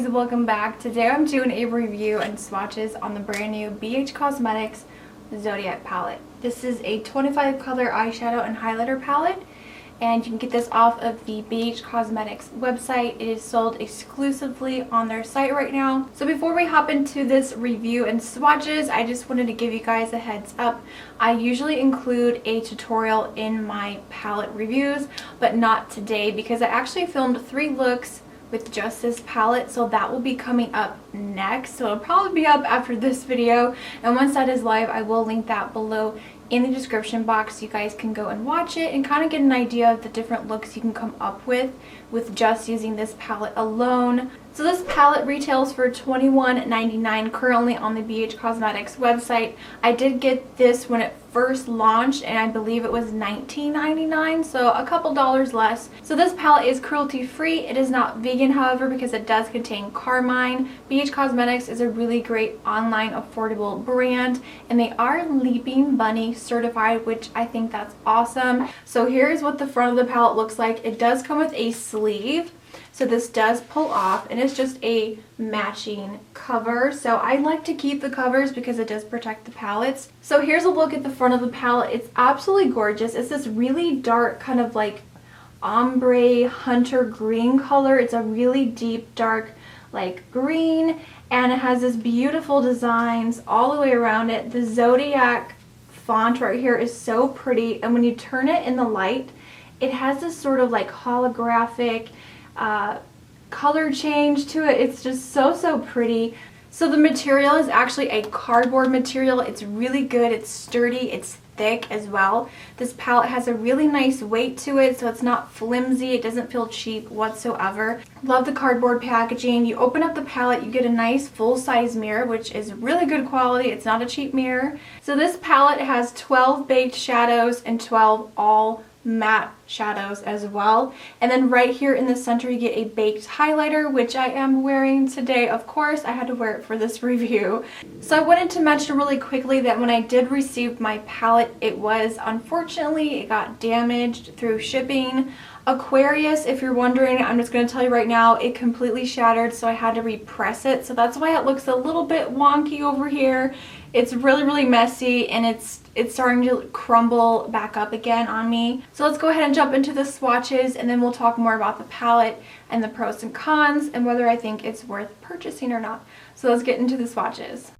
welcome back. Today I'm doing a review and swatches on the brand new BH Cosmetics Zodiac palette. This is a 25 color eyeshadow and highlighter palette, and you can get this off of the BH Cosmetics website. It is sold exclusively on their site right now. So before we hop into this review and swatches, I just wanted to give you guys a heads up. I usually include a tutorial in my palette reviews, but not today because I actually filmed 3 looks with just this palette, so that will be coming up next. So it'll probably be up after this video, and once that is live, I will link that below in the description box so you guys can go and watch it and kind of get an idea of the different looks you can come up with just using this palette alone. So this palette retails for $21.99 currently on the BH Cosmetics website. I did get this when it first launched, and I believe it was $19.99, so a couple dollars less. So this palette is cruelty free. It is not vegan, however, because it does contain carmine. BH Cosmetics is a really great online affordable brand, and they are Leaping Bunny certified, which I think that's awesome. So here's what the front of the palette looks like. It does come with a sleeve, so this does pull off, and it's just a matching cover. So I like to keep the covers because it does protect the palettes. So here's a look at the front of the palette. It's absolutely gorgeous. It's this really dark kind of like ombre hunter green color. It's a really deep dark like green, and it has this beautiful designs all the way around it. The Zodiac font right here is so pretty, and when you turn it in the light, it has this sort of like holographic color change to it. It's just so pretty. So the material is actually a cardboard material. It's really good. It's sturdy. It's thick as well. This palette has a really nice weight to it, so it's not flimsy. It doesn't feel cheap whatsoever. Love the cardboard packaging. You open up the palette, you get a nice full-size mirror, which is really good quality. It's not a cheap mirror. So this palette has 12 baked shadows and 12 all matte shadows as well, and then right here in the center you get a baked highlighter, which I am wearing today. Of course, I had to wear it for this review. So I wanted to mention really quickly that when I did receive my palette, it got damaged through shipping. Aquarius, if you're wondering, I'm just going to tell you right now, it completely shattered, so I had to repress it. So that's why it looks a little bit wonky over here. It's really messy, and it's starting to crumble back up again on me. So let's go ahead and jump into the swatches, and then we'll talk more about the palette and the pros and cons and whether I think it's worth purchasing or not. So let's get into the swatches.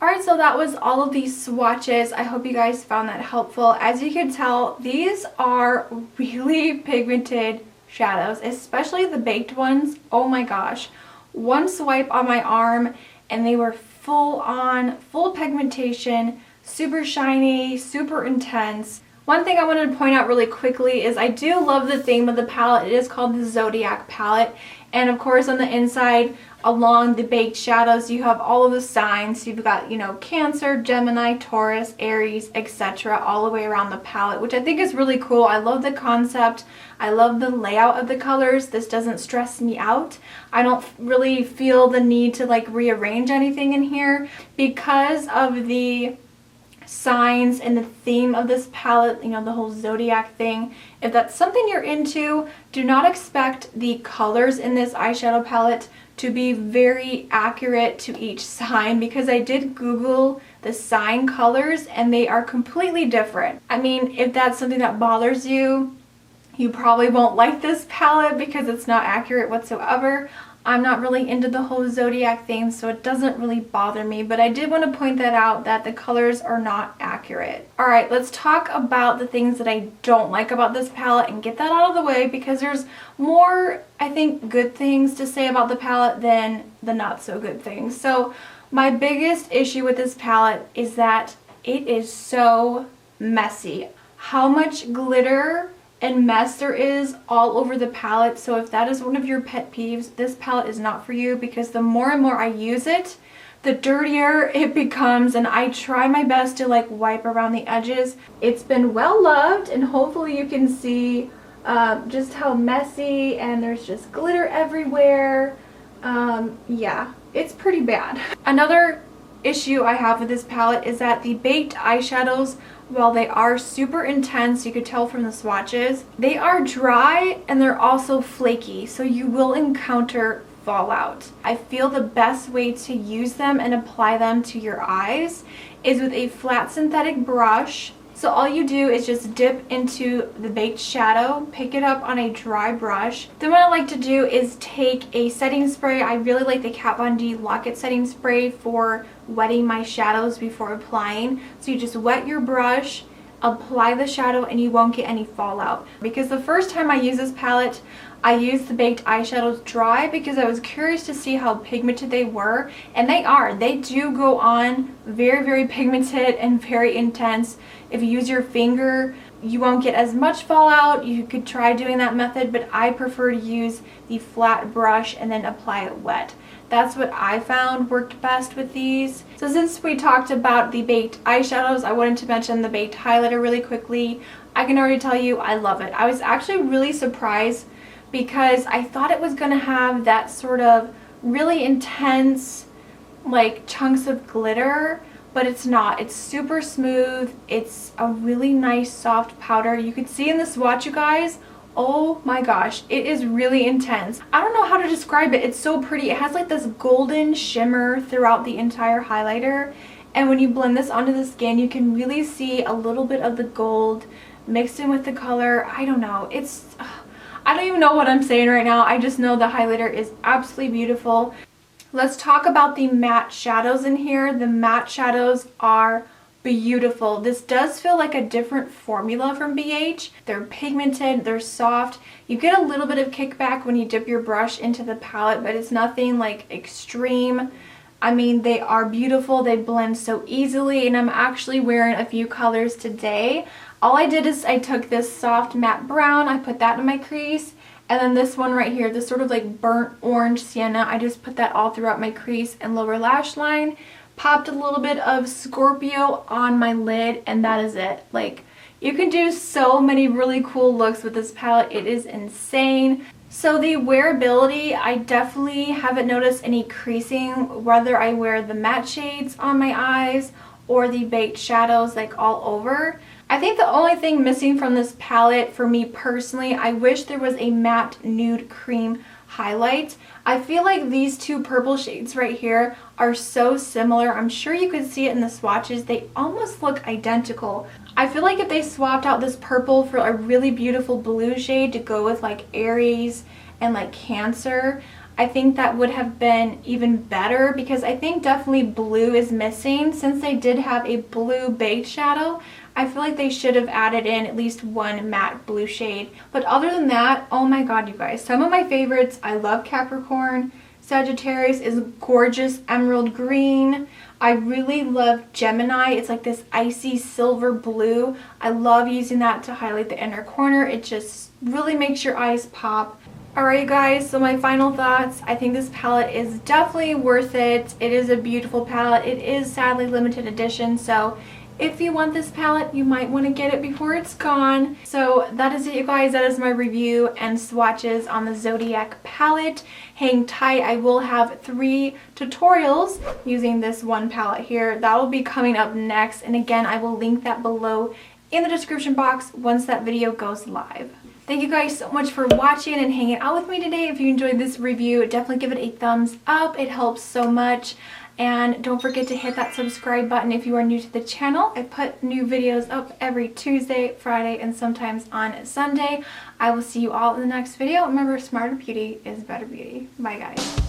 Alright, so that was all of these swatches. I hope you guys found that helpful. As you can tell, these are really pigmented shadows, especially the baked ones. Oh my gosh. One swipe on my arm and they were full pigmentation, super shiny, super intense. One thing I wanted to point out really quickly is I do love the theme of the palette. It is called the Zodiac palette. And of course on the inside, along the baked shadows, you have all of the signs. You've got, you know, Cancer, Gemini, Taurus, Aries, etc. all the way around the palette, which I think is really cool. I love the concept. I love the layout of the colors. This doesn't stress me out. I don't really feel the need to like rearrange anything in here because of the signs and the theme of this palette, you know, the whole zodiac thing. If that's something you're into, do not expect the colors in this eyeshadow palette to be very accurate to each sign, because I did Google the sign colors and they are completely different. I mean, if that's something that bothers you, you probably won't like this palette because it's not accurate whatsoever. I'm not really into the whole zodiac theme, so it doesn't really bother me, but I did want to point that out, that the colors are not accurate. Alright, let's talk about the things that I don't like about this palette and get that out of the way, because there's more, I think, good things to say about the palette than the not so good things. So my biggest issue with this palette is that it is so messy. How much glitter and mess there is all over the palette. So if that is one of your pet peeves, this palette is not for you, because the more and more I use it, the dirtier it becomes, and I try my best to like wipe around the edges. It's been well loved, and hopefully you can see just how messy, and there's just glitter everywhere. Yeah, it's pretty bad. Another issue I have with this palette is that the baked eyeshadows, while they are super intense, you could tell from the swatches, they are dry and they're also flaky, so you will encounter fallout. I feel the best way to use them and apply them to your eyes is with a flat synthetic brush. So all you do is just dip into the baked shadow, pick it up on a dry brush. Then what I like to do is take a setting spray. I really like the Kat Von D Lock-It setting spray for wetting my shadows before applying. So you just wet your brush, apply the shadow, and you won't get any fallout. Because the first time I used this palette, I used the baked eyeshadows dry because I was curious to see how pigmented they were, and they are. They do go on very, very pigmented and very intense. If you use your finger, you won't get as much fallout. You could try doing that method, but I prefer to use the flat brush and then apply it wet. That's what I found worked best with these. So since we talked about the baked eyeshadows, I wanted to mention the baked highlighter really quickly. I can already tell you I love it. I was actually really surprised because I thought it was going to have that sort of really intense like chunks of glitter, but it's not. It's super smooth. It's a really nice soft powder. You could see in the swatch, you guys, oh my gosh, it is really intense. I don't know how to describe it. It's so pretty. It has like this golden shimmer throughout the entire highlighter, and when you blend this onto the skin, you can really see a little bit of the gold mixed in with the color. I don't know. I don't even know what I'm saying right now. I just know the highlighter is absolutely beautiful. Let's talk about the matte shadows in here. The matte shadows are beautiful. This does feel like a different formula from BH. They're pigmented, they're soft. You get a little bit of kickback when you dip your brush into the palette, but it's nothing like extreme. I mean, they are beautiful. They blend so easily, and I'm actually wearing a few colors today. All I did is I took this soft matte brown, I put that in my crease, and then this one right here, this sort of like burnt orange sienna, I just put that all throughout my crease and lower lash line. Popped a little bit of Scorpio on my lid, and that is it. Like, you can do so many really cool looks with this palette. It is insane. So the wearability, I definitely haven't noticed any creasing whether I wear the matte shades on my eyes or the baked shadows like all over. I think the only thing missing from this palette for me personally, I wish there was a matte nude cream highlight. I feel like these two purple shades right here are so similar. I'm sure you could see it in the swatches. They almost look identical. I feel like if they swapped out this purple for a really beautiful blue shade to go with like Aries and like Cancer, I think that would have been even better, because I think definitely blue is missing. Since they did have a blue baked shadow, I feel like they should have added in at least one matte blue shade. But other than that, oh my god, you guys, some of my favorites. I love Capricorn. Sagittarius is gorgeous emerald green. I really love Gemini. It's like this icy silver blue. I love using that to highlight the inner corner. It just really makes your eyes pop. Alright guys, so my final thoughts. I think this palette is definitely worth it. It is a beautiful palette. It is sadly limited edition, so if you want this palette, you might want to get it before it's gone. So that is it, you guys. That is my review and swatches on the Zodiac palette. Hang tight. I will have 3 tutorials using this one palette here. That will be coming up next. And again, I will link that below in the description box once that video goes live. Thank you guys so much for watching and hanging out with me today. If you enjoyed this review, definitely give it a thumbs up. It helps so much. And don't forget to hit that subscribe button if you are new to the channel. I put new videos up every Tuesday, Friday, and sometimes on Sunday. I will see you all in the next video. Remember, smarter beauty is better beauty. Bye guys.